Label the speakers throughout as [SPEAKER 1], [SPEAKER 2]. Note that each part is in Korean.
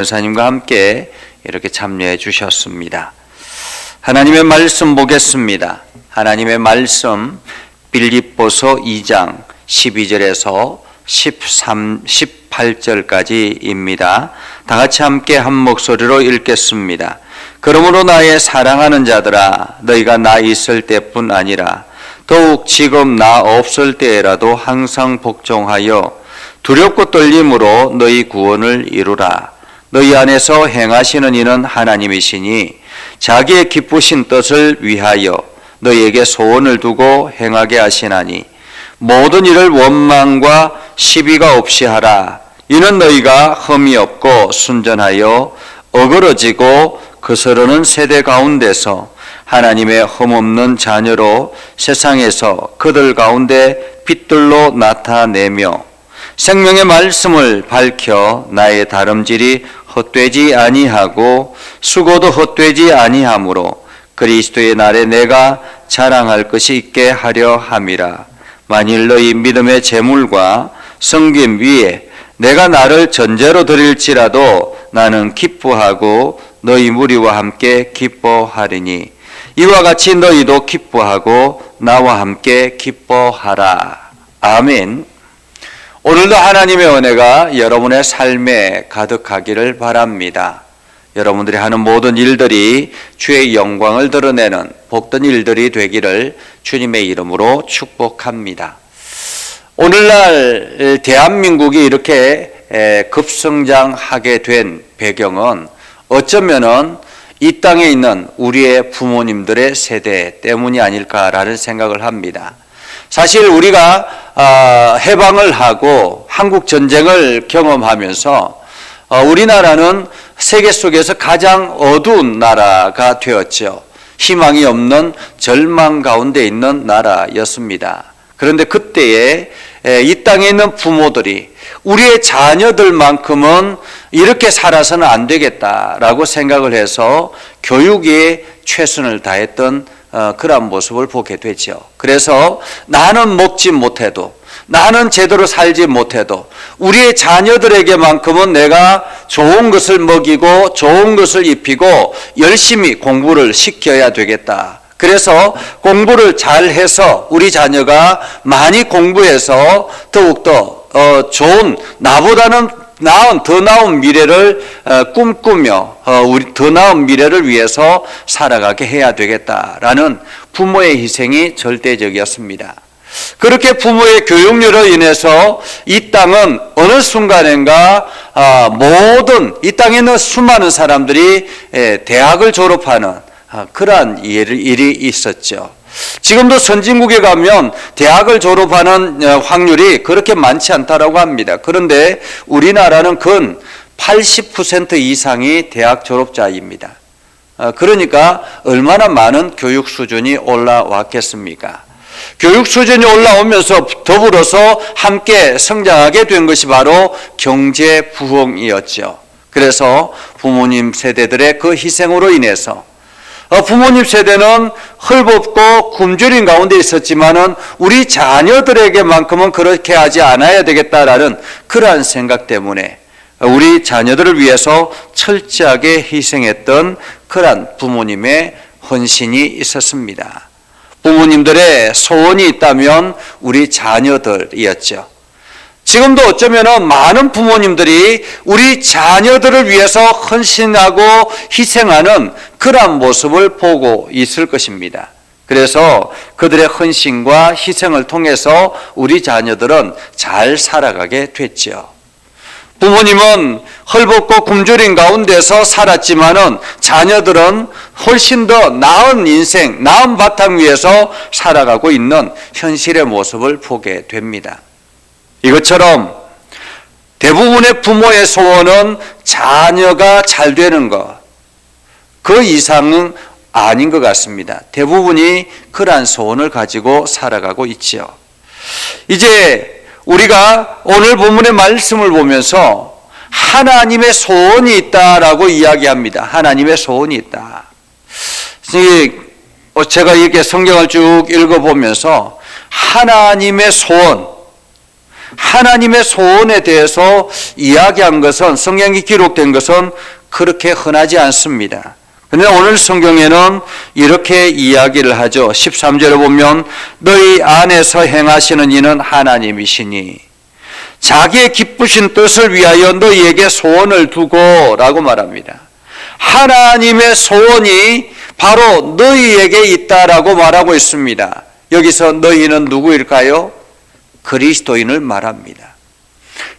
[SPEAKER 1] 여사님과 함께 이렇게 참여해 주셨습니다. 하나님의 말씀 보겠습니다. 하나님의 말씀 빌립보서 2장 12절에서 18절까지입니다. 다 같이 함께 한 목소리로 읽겠습니다. 그러므로 나의 사랑하는 자들아, 너희가 나 있을 때뿐 아니라 더욱 지금 나 없을 때에라도 항상 복종하여 두렵고 떨림으로 너희 구원을 이루라. 너희 안에서 행하시는 이는 하나님이시니 자기의 기쁘신 뜻을 위하여 너희에게 소원을 두고 행하게 하시나니 모든 일을 원망과 시비가 없이 하라. 이는 너희가 흠이 없고 순전하여 어그러지고 거스르는 세대 가운데서 하나님의 흠없는 자녀로 세상에서 그들 가운데 빛들로 나타내며 생명의 말씀을 밝혀 나의 다름질이 헛되지 아니하고 수고도 헛되지 아니하므로 그리스도의 날에 내가 자랑할 것이 있게 하려 함이라. 만일 너희 믿음의 재물과 섬김 위에 내가 나를 전제로 드릴지라도 나는 기뻐하고 너희 무리와 함께 기뻐하리니 이와 같이 너희도 기뻐하고 나와 함께 기뻐하라. 아멘. 오늘도 하나님의 은혜가 여러분의 삶에 가득하기를 바랍니다. 여러분들이 하는 모든 일들이 주의 영광을 드러내는 복된 일들이 되기를 주님의 이름으로 축복합니다. 오늘날 대한민국이 이렇게 급성장하게 된 배경은 어쩌면은 이 땅에 있는 우리의 부모님들의 세대 때문이 아닐까라는 생각을 합니다. 사실 우리가 해방을 하고 한국 전쟁을 경험하면서 우리나라는 세계 속에서 가장 어두운 나라가 되었죠. 희망이 없는 절망 가운데 있는 나라였습니다. 그런데 그때에 이 땅에 있는 부모들이 우리의 자녀들만큼은 이렇게 살아서는 안 되겠다라고 생각을 해서 교육에 최선을 다했던 그런 모습을 보게 되죠. 그래서 나는 먹지 못해도, 나는 제대로 살지 못해도 우리의 자녀들에게만큼은 내가 좋은 것을 먹이고 좋은 것을 입히고 열심히 공부를 시켜야 되겠다. 그래서 공부를 잘해서 우리 자녀가 많이 공부해서 더욱더 좋은, 나보다는 더 나은 미래를 꿈꾸며 우리 더 나은 미래를 위해서 살아가게 해야 되겠다라는 부모의 희생이 절대적이었습니다. 그렇게 부모의 교육료로 인해서 이 땅은 어느 순간인가 모든 이 땅에 있는 수많은 사람들이 대학을 졸업하는 그러한 일이 있었죠. 지금도 선진국에 가면 대학을 졸업하는 확률이 그렇게 많지 않다라고 합니다. 그런데 우리나라는 근 80% 이상이 대학 졸업자입니다. 그러니까 얼마나 많은 교육 수준이 올라왔겠습니까? 교육 수준이 올라오면서 더불어서 함께 성장하게 된 것이 바로 경제 부흥이었죠. 그래서 부모님 세대들의 그 희생으로 인해서 부모님 세대는 헐벗고 굶주린 가운데 있었지만은 우리 자녀들에게만큼은 그렇게 하지 않아야 되겠다라는 그러한 생각 때문에 우리 자녀들을 위해서 철저하게 희생했던 그러한 부모님의 헌신이 있었습니다. 부모님들의 소원이 있다면 우리 자녀들이었죠. 지금도 어쩌면 많은 부모님들이 우리 자녀들을 위해서 헌신하고 희생하는 그러한 모습을 보고 있을 것입니다. 그래서 그들의 헌신과 희생을 통해서 우리 자녀들은 잘 살아가게 됐죠. 부모님은 헐벗고 굶주린 가운데서 살았지만은 자녀들은 훨씬 더 나은 인생, 나은 바탕 위에서 살아가고 있는 현실의 모습을 보게 됩니다. 이것처럼 대부분의 부모의 소원은 자녀가 잘 되는 것, 그 이상은 아닌 것 같습니다. 대부분이 그러한 소원을 가지고 살아가고 있죠. 이제 우리가 오늘 본문의 말씀을 보면서 하나님의 소원이 있다라고 이야기합니다. 하나님의 소원이 있다. 제가 이렇게 성경을 쭉 읽어보면서 하나님의 소원, 하나님의 소원에 대해서 이야기한 것은, 성경이 기록된 것은 그렇게 흔하지 않습니다. 그런데 오늘 성경에는 이렇게 이야기를 하죠. 13절에 보면 너희 안에서 행하시는 이는 하나님이시니 자기의 기쁘신 뜻을 위하여 너희에게 소원을 두고 라고 말합니다. 하나님의 소원이 바로 너희에게 있다라고 말하고 있습니다. 여기서 너희는 누구일까요? 그리스도인을 말합니다.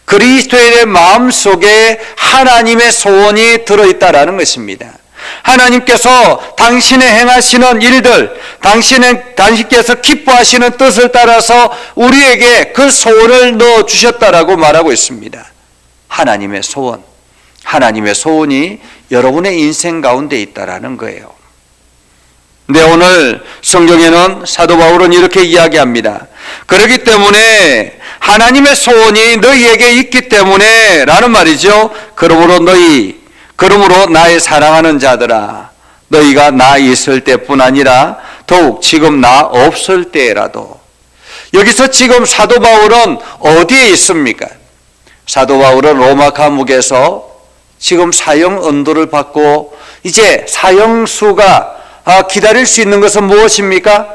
[SPEAKER 1] 그리스도인의 마음속에 하나님의 소원이 들어있다라는 것입니다. 하나님께서 당신의 행하시는 일들, 당신께서 기뻐하시는 뜻을 따라서 우리에게 그 소원을 넣어주셨다라고 말하고 있습니다. 하나님의 소원, 하나님의 소원이 여러분의 인생 가운데 있다라는 거예요. 근데 오늘 성경에는 사도 바울은 이렇게 이야기합니다. 그렇기 때문에 하나님의 소원이 너희에게 있기 때문에 라는 말이죠. 그러므로 나의 사랑하는 자들아, 너희가 나 있을 때뿐 아니라 더욱 지금 나 없을 때라도. 여기서 지금 사도 바울은 어디에 있습니까? 사도 바울은 로마 감옥에서 지금 사형 언도를 받고 이제 사형수가 기다릴 수 있는 것은 무엇입니까?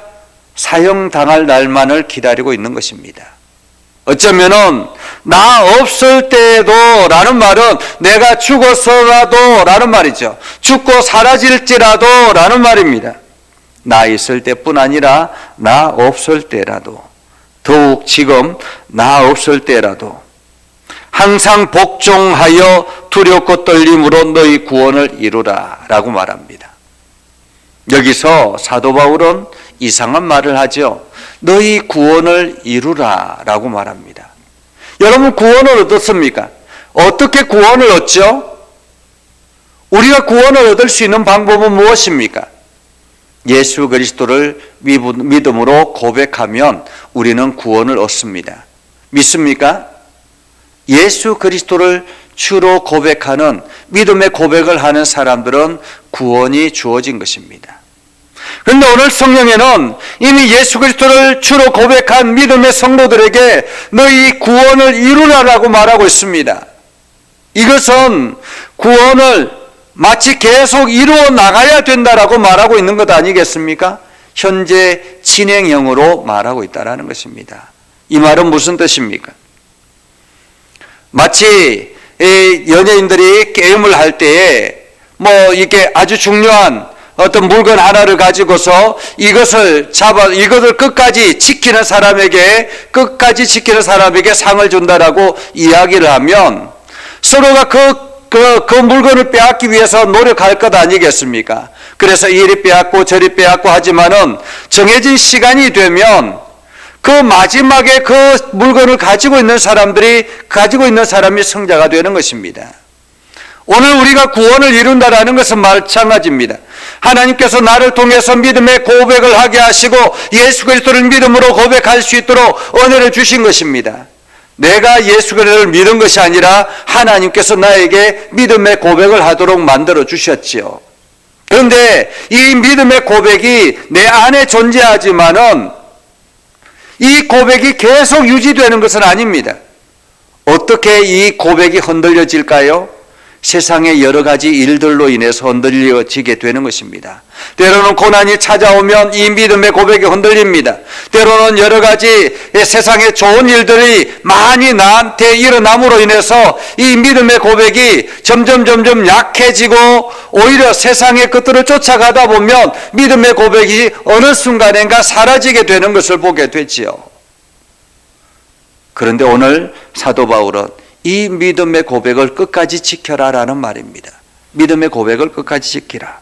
[SPEAKER 1] 사형 당할 날만을 기다리고 있는 것입니다. 어쩌면은 나 없을 때에도 라는 말은 내가 죽었어라도 라는 말이죠. 죽고 사라질지라도 라는 말입니다. 나 있을 때뿐 아니라 나 없을 때라도, 더욱 지금 나 없을 때라도 항상 복종하여 두렵고 떨림으로 너희 구원을 이루라 라고 말합니다. 여기서 사도 바울은 이상한 말을 하죠. 너희 구원을 이루라 라고 말합니다. 여러분, 구원을 어떻습니까? 어떻게 구원을 얻죠? 우리가 구원을 얻을 수 있는 방법은 무엇입니까? 예수 그리스도를 믿음으로 고백하면 우리는 구원을 얻습니다. 믿습니까? 예수 그리스도를 주로 고백하는, 믿음의 고백을 하는 사람들은 구원이 주어진 것입니다. 그런데 오늘 성경에는 이미 예수 그리스도를 주로 고백한 믿음의 성도들에게 너희 구원을 이루라라고 말하고 있습니다. 이것은 구원을 마치 계속 이루어 나가야 된다라고 말하고 있는 것 아니겠습니까? 현재 진행형으로 말하고 있다는 것입니다. 이 말은 무슨 뜻입니까? 마치 연예인들이 게임을 할 때에 이게 아주 중요한 어떤 물건 하나를 가지고서 이것을 끝까지 지키는 사람에게 상을 준다라고 이야기를 하면 서로가 그 물건을 빼앗기 위해서 노력할 것 아니겠습니까? 그래서 이리 빼앗고 저리 빼앗고 하지만은 정해진 시간이 되면 그 마지막에 그 물건을 가지고 있는 사람이 승자가 되는 것입니다. 오늘 우리가 구원을 이룬다라는 것은 마찬가지입니다. 하나님께서 나를 통해서 믿음의 고백을 하게 하시고 예수 그리스도를 믿음으로 고백할 수 있도록 은혜를 주신 것입니다. 내가 예수 그리스도를 믿은 것이 아니라 하나님께서 나에게 믿음의 고백을 하도록 만들어 주셨지요. 그런데 이 믿음의 고백이 내 안에 존재하지만은 이 고백이 계속 유지되는 것은 아닙니다. 어떻게 이 고백이 흔들려질까요? 세상의 여러 가지 일들로 인해서 흔들려지게 되는 것입니다. 때로는 고난이 찾아오면 이 믿음의 고백이 흔들립니다. 때로는 여러 가지 세상의 좋은 일들이 많이 나한테 일어남으로 인해서 이 믿음의 고백이 점점 약해지고 오히려 세상의 것들을 쫓아가다 보면 믿음의 고백이 어느 순간인가 사라지게 되는 것을 보게 되지요. 그런데 오늘 사도 바울은 이 믿음의 고백을 끝까지 지켜라라는 말입니다. 믿음의 고백을 끝까지 지키라.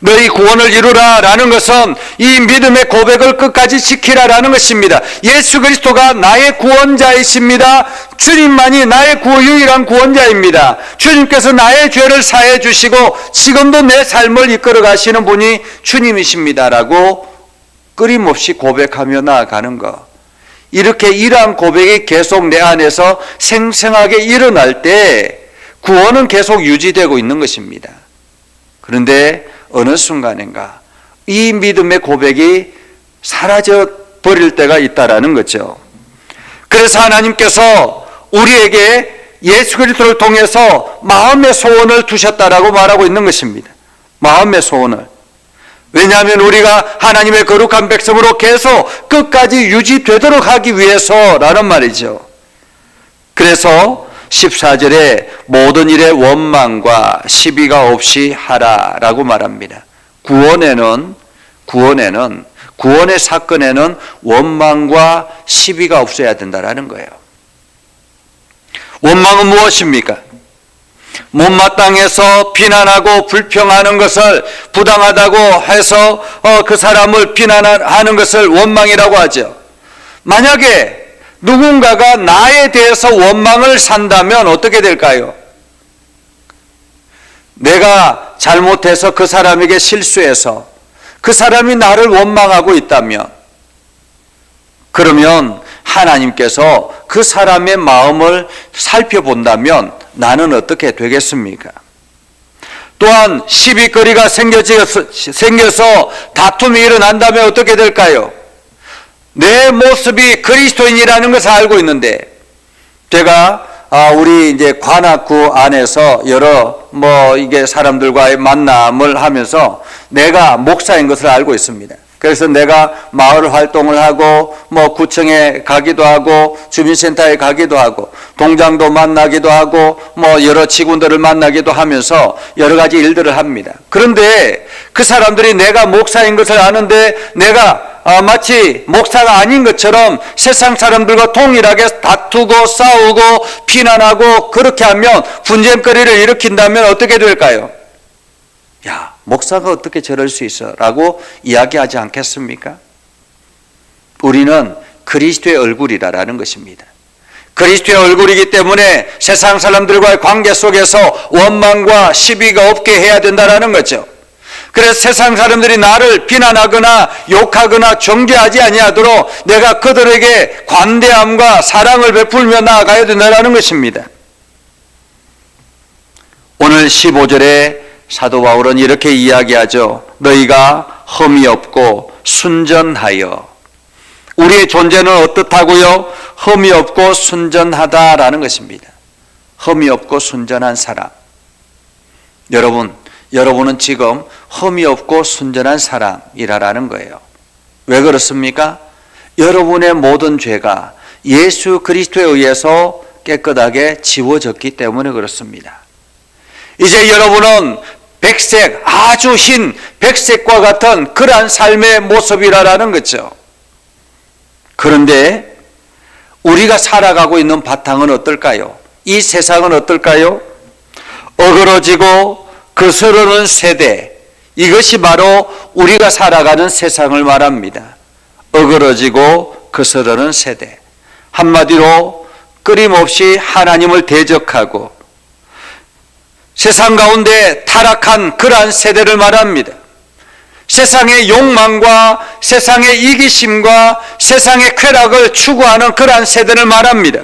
[SPEAKER 1] 너희 구원을 이루라 라는 것은 이 믿음의 고백을 끝까지 지키라라는 것입니다. 예수 그리스도가 나의 구원자이십니다. 주님만이 나의 유일한 구원자입니다. 주님께서 나의 죄를 사해 주시고 지금도 내 삶을 이끌어 가시는 분이 주님이십니다라고 끊임없이 고백하며 나아가는 것. 이렇게 이러한 고백이 계속 내 안에서 생생하게 일어날 때 구원은 계속 유지되고 있는 것입니다. 그런데 어느 순간인가 이 믿음의 고백이 사라져 버릴 때가 있다라는 거죠. 그래서 하나님께서 우리에게 예수 그리스도를 통해서 마음의 소원을 두셨다라고 말하고 있는 것입니다. 마음의 소원을. 왜냐하면 우리가 하나님의 거룩한 백성으로 계속 끝까지 유지되도록 하기 위해서라는 말이죠. 그래서 14절에 모든 일에 원망과 시비가 없이 하라라고 말합니다. 구원의 사건에는 원망과 시비가 없어야 된다라는 거예요. 원망은 무엇입니까? 못마땅해서 비난하고 불평하는 것을 부당하다고 해서 그 사람을 비난하는 것을 원망이라고 하죠. 만약에 누군가가 나에 대해서 원망을 산다면 어떻게 될까요? 내가 잘못해서 그 사람에게 실수해서 그 사람이 나를 원망하고 있다면, 그러면 하나님께서 그 사람의 마음을 살펴본다면 나는 어떻게 되겠습니까? 또한 시비거리가 생겨서 다툼이 일어난다면 어떻게 될까요? 내 모습이 그리스도인이라는 것을 알고 있는데, 제가 우리 이제 관악구 안에서 여러 이게 사람들과의 만남을 하면서 내가 목사인 것을 알고 있습니다. 그래서 내가 마을 활동을 하고 구청에 가기도 하고 주민센터에 가기도 하고 동장도 만나기도 하고 여러 직원들을 만나기도 하면서 여러 가지 일들을 합니다. 그런데 그 사람들이 내가 목사인 것을 아는데 내가 마치 목사가 아닌 것처럼 세상 사람들과 동일하게 다투고 싸우고 비난하고 그렇게 하면 분쟁거리를 일으킨다면 어떻게 될까요? 야, 목사가 어떻게 저럴 수 있어? 라고 이야기하지 않겠습니까? 우리는 그리스도의 얼굴이라는 것입니다. 그리스도의 얼굴이기 때문에 세상 사람들과의 관계 속에서 원망과 시비가 없게 해야 된다는 거죠. 그래서 세상 사람들이 나를 비난하거나 욕하거나 정죄하지 아니하도록 내가 그들에게 관대함과 사랑을 베풀며 나아가야 된다는 것입니다. 오늘 15절에 사도 바울은 이렇게 이야기하죠. 너희가 흠이 없고 순전하여. 우리의 존재는 어떻다고요? 흠이 없고 순전하다라는 것입니다. 흠이 없고 순전한 사람. 여러분은 지금 흠이 없고 순전한 사람이라는 거예요. 왜 그렇습니까? 여러분의 모든 죄가 예수 그리스도에 의해서 깨끗하게 지워졌기 때문에 그렇습니다. 이제 여러분은 백색, 아주 흰 백색과 같은 그러한 삶의 모습이라는 거죠. 그런데 우리가 살아가고 있는 바탕은 어떨까요? 이 세상은 어떨까요? 어그러지고 거스르는 세대, 이것이 바로 우리가 살아가는 세상을 말합니다. 어그러지고 거스르는 세대. 한마디로 끊임없이 하나님을 대적하고 세상 가운데 타락한 그러한 세대를 말합니다. 세상의 욕망과 세상의 이기심과 세상의 쾌락을 추구하는 그러한 세대를 말합니다.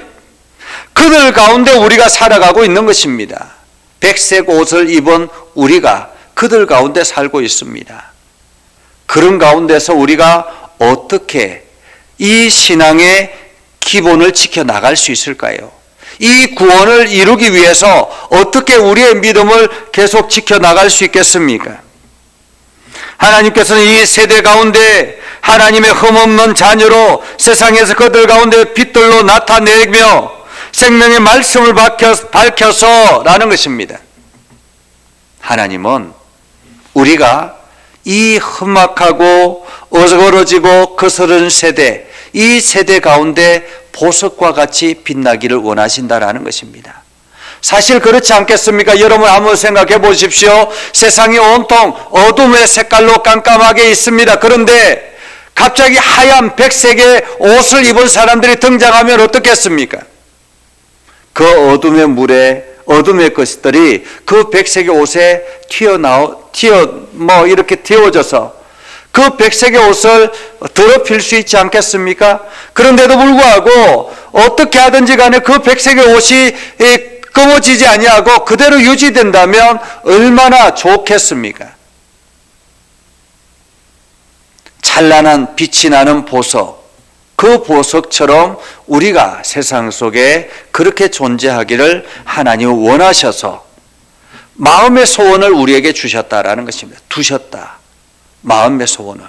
[SPEAKER 1] 그들 가운데 우리가 살아가고 있는 것입니다. 백색 옷을 입은 우리가 그들 가운데 살고 있습니다. 그런 가운데서 우리가 어떻게 이 신앙의 기본을 지켜나갈 수 있을까요? 이 구원을 이루기 위해서 어떻게 우리의 믿음을 계속 지켜나갈 수 있겠습니까? 하나님께서는 이 세대 가운데 하나님의 흠없는 자녀로 세상에서 그들 가운데 빛들로 나타내며 생명의 말씀을 밝혀서라는 것입니다. 하나님은 우리가 이 흠악하고 어그러지고 거스르는 세대, 이 세대 가운데 보석과 같이 빛나기를 원하신다라는 것입니다. 사실 그렇지 않겠습니까? 여러분 한번 생각해 보십시오. 세상이 온통 어둠의 색깔로 깜깜하게 있습니다. 그런데 갑자기 하얀 백색의 옷을 입은 사람들이 등장하면 어떻겠습니까? 그 어둠의 물에 어둠의 것들이 그 백색의 옷에 이렇게 튀어져서 그 백색의 옷을 더럽힐 수 있지 않겠습니까? 그런데도 불구하고 어떻게 하든지 간에 그 백색의 옷이 검어지지 아니하고 그대로 유지된다면 얼마나 좋겠습니까? 찬란한 빛이 나는 보석, 그 보석처럼 우리가 세상 속에 그렇게 존재하기를 하나님이 원하셔서 마음의 소원을 우리에게 주셨다라는 것입니다. 두셨다. 마음의 소원을.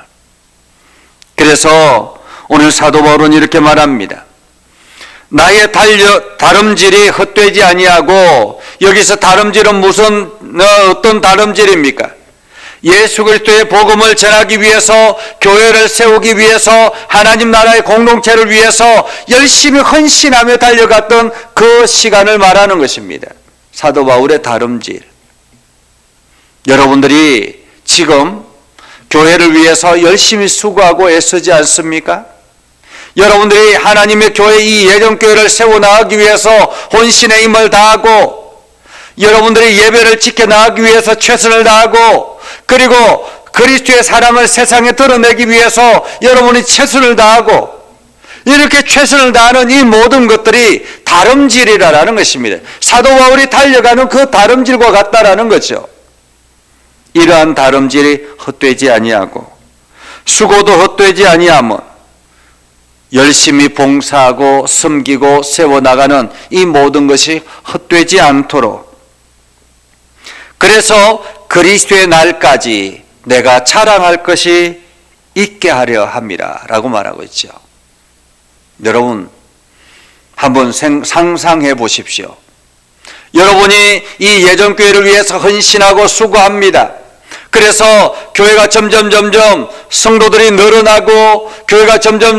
[SPEAKER 1] 그래서 오늘 사도 바울은 이렇게 말합니다. 나의 다름질이 헛되지 아니하고, 여기서 다름질은 무슨 어떤 다름질입니까? 예수 그리스도의 복음을 전하기 위해서, 교회를 세우기 위해서, 하나님 나라의 공동체를 위해서 열심히 헌신하며 달려갔던 그 시간을 말하는 것입니다. 사도 바울의 다름질. 여러분들이 지금 교회를 위해서 열심히 수고하고 애쓰지 않습니까? 여러분들이 하나님의 교회, 이 예전교회를 세워나가기 위해서 혼신의 힘을 다하고, 여러분들이 예배를 지켜나가기 위해서 최선을 다하고, 그리고 그리스도의 사랑을 세상에 드러내기 위해서 여러분이 최선을 다하고, 이렇게 최선을 다하는 이 모든 것들이 다름질이라는 것입니다. 사도 바울이 달려가는 그 다름질과 같다라는 거죠. 이러한 다름질이 헛되지 아니하고, 수고도 헛되지 아니하면 열심히 봉사하고 섬기고 세워나가는 이 모든 것이 헛되지 않도록, 그래서 그리스도의 날까지 내가 자랑할 것이 있게 하려 함이라 라고 말하고 있죠. 여러분 한번 상상해 보십시오. 여러분이 이 예전교회를 위해서 헌신하고 수고합니다. 그래서 교회가 점점 성도들이 늘어나고, 교회가 점점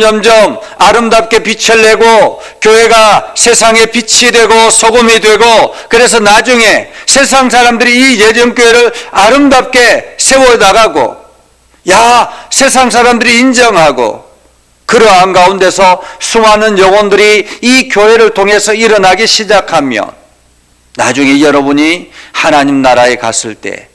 [SPEAKER 1] 아름답게 빛을 내고, 교회가 세상의 빛이 되고 소금이 되고, 그래서 나중에 세상 사람들이 이 예전교회를 아름답게 세워나가고, 세상 사람들이 인정하고, 그러한 가운데서 수많은 영혼들이 이 교회를 통해서 일어나기 시작하면, 나중에 여러분이 하나님 나라에 갔을 때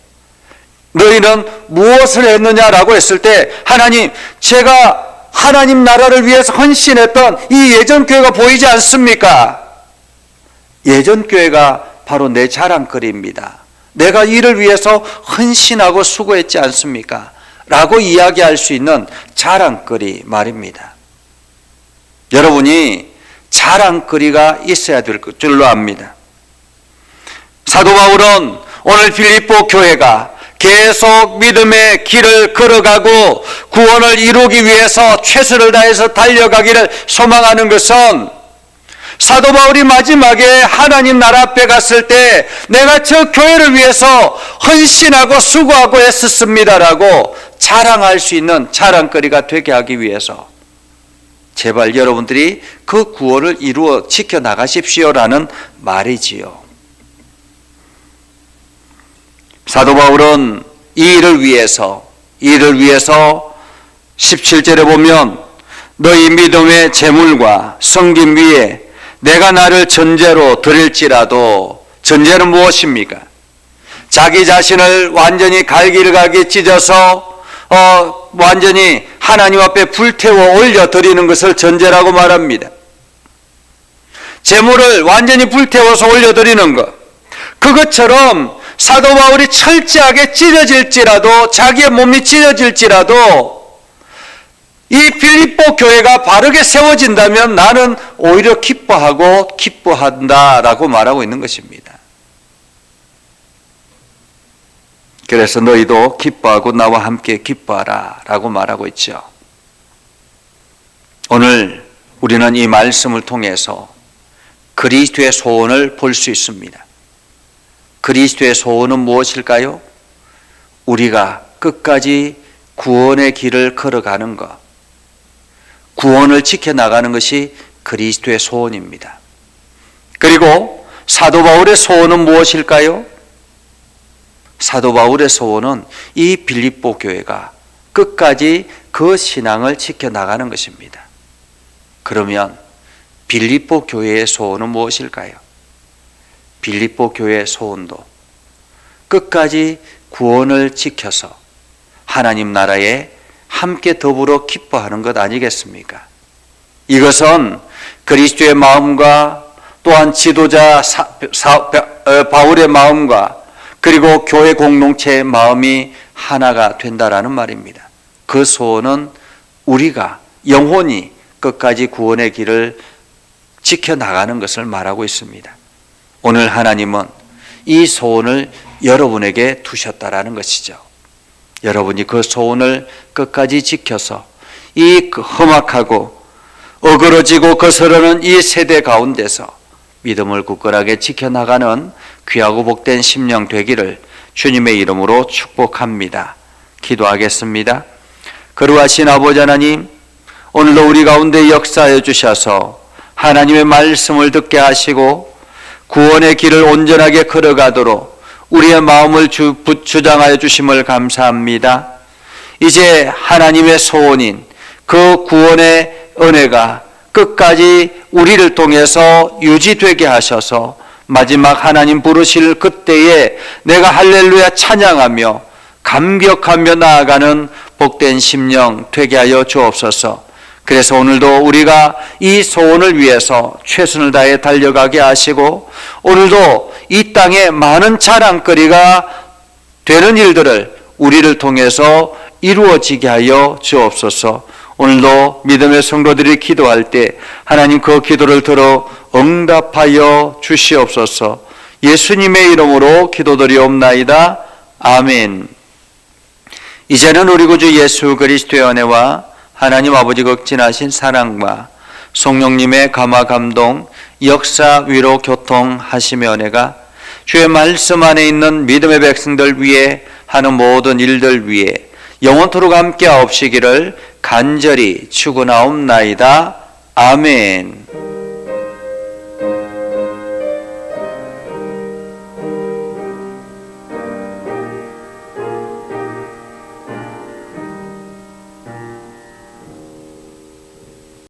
[SPEAKER 1] 너희는 무엇을 했느냐라고 했을 때, 하나님, 제가 하나님 나라를 위해서 헌신했던 이 예전교회가 보이지 않습니까? 예전교회가 바로 내 자랑거리입니다. 내가 이를 위해서 헌신하고 수고했지 않습니까? 라고 이야기할 수 있는 자랑거리 말입니다. 여러분이 자랑거리가 있어야 될 줄로 압니다. 사도 바울은 오늘 빌립보 교회가 계속 믿음의 길을 걸어가고 구원을 이루기 위해서 최선을 다해서 달려가기를 소망하는 것은, 사도 바울이 마지막에 하나님 나라 앞에 갔을 때 내가 저 교회를 위해서 헌신하고 수고하고 애썼습니다라고 자랑할 수 있는 자랑거리가 되게 하기 위해서, 제발 여러분들이 그 구원을 이루어 지켜나가십시오라는 말이지요. 사도 바울은 이 일을 위해서 17절에 보면, 너희 믿음의 재물과 섬김 위에 내가 나를 전제로 드릴지라도, 전제는 무엇입니까? 자기 자신을 완전히 갈기갈기 찢어서 완전히 하나님 앞에 불태워 올려 드리는 것을 전제라고 말합니다. 재물을 완전히 불태워서 올려 드리는 것, 그것처럼 사도 바울이 철저하게 찢어질지라도, 자기의 몸이 찢어질지라도 이 빌립보 교회가 바르게 세워진다면 나는 오히려 기뻐한다라고 말하고 있는 것입니다. 그래서 너희도 기뻐하고 나와 함께 기뻐하라 라고 말하고 있죠. 오늘 우리는 이 말씀을 통해서 그리스도의 소원을 볼 수 있습니다. 그리스도의 소원은 무엇일까요? 우리가 끝까지 구원의 길을 걸어가는 것, 구원을 지켜나가는 것이 그리스도의 소원입니다. 그리고 사도 바울의 소원은 무엇일까요? 사도 바울의 소원은 이 빌립보 교회가 끝까지 그 신앙을 지켜나가는 것입니다. 그러면 빌립보 교회의 소원은 무엇일까요? 빌립보 교회의 소원도 끝까지 구원을 지켜서 하나님 나라에 함께 더불어 기뻐하는 것 아니겠습니까? 이것은 그리스도의 마음과 또한 지도자 바울의 마음과 그리고 교회 공동체의 마음이 하나가 된다라는 말입니다. 그 소원은 우리가 영혼이 끝까지 구원의 길을 지켜나가는 것을 말하고 있습니다. 오늘 하나님은 이 소원을 여러분에게 두셨다라는 것이죠. 여러분이 그 소원을 끝까지 지켜서 이 험악하고 어그러지고 거스르는 이 세대 가운데서 믿음을 굳건하게 지켜나가는 귀하고 복된 심령 되기를 주님의 이름으로 축복합니다. 기도하겠습니다. 거룩하신 아버지 하나님, 오늘도 우리 가운데 역사해 주셔서 하나님의 말씀을 듣게 하시고 구원의 길을 온전하게 걸어가도록 우리의 마음을 주장하여 주심을 감사합니다. 이제 하나님의 소원인 그 구원의 은혜가 끝까지 우리를 통해서 유지되게 하셔서 마지막 하나님 부르실 그때에 내가 할렐루야 찬양하며 감격하며 나아가는 복된 심령 되게 하여 주옵소서. 그래서 오늘도 우리가 이 소원을 위해서 최선을 다해 달려가게 하시고 오늘도 이 땅에 많은 자랑거리가 되는 일들을 우리를 통해서 이루어지게 하여 주옵소서. 오늘도 믿음의 성도들이 기도할 때 하나님 그 기도를 들어 응답하여 주시옵소서. 예수님의 이름으로 기도드리옵나이다. 아멘. 이제는 우리 구주 예수 그리스도의 은혜와 하나님 아버지 극진하신 사랑과 성령님의 감화 감동 역사 위로 교통하심의 은혜가 주의 말씀 안에 있는 믿음의 백성들 위해 하는 모든 일들 위해 영원토록 함께 하옵시기를 간절히 축원하옵나이다. 아멘.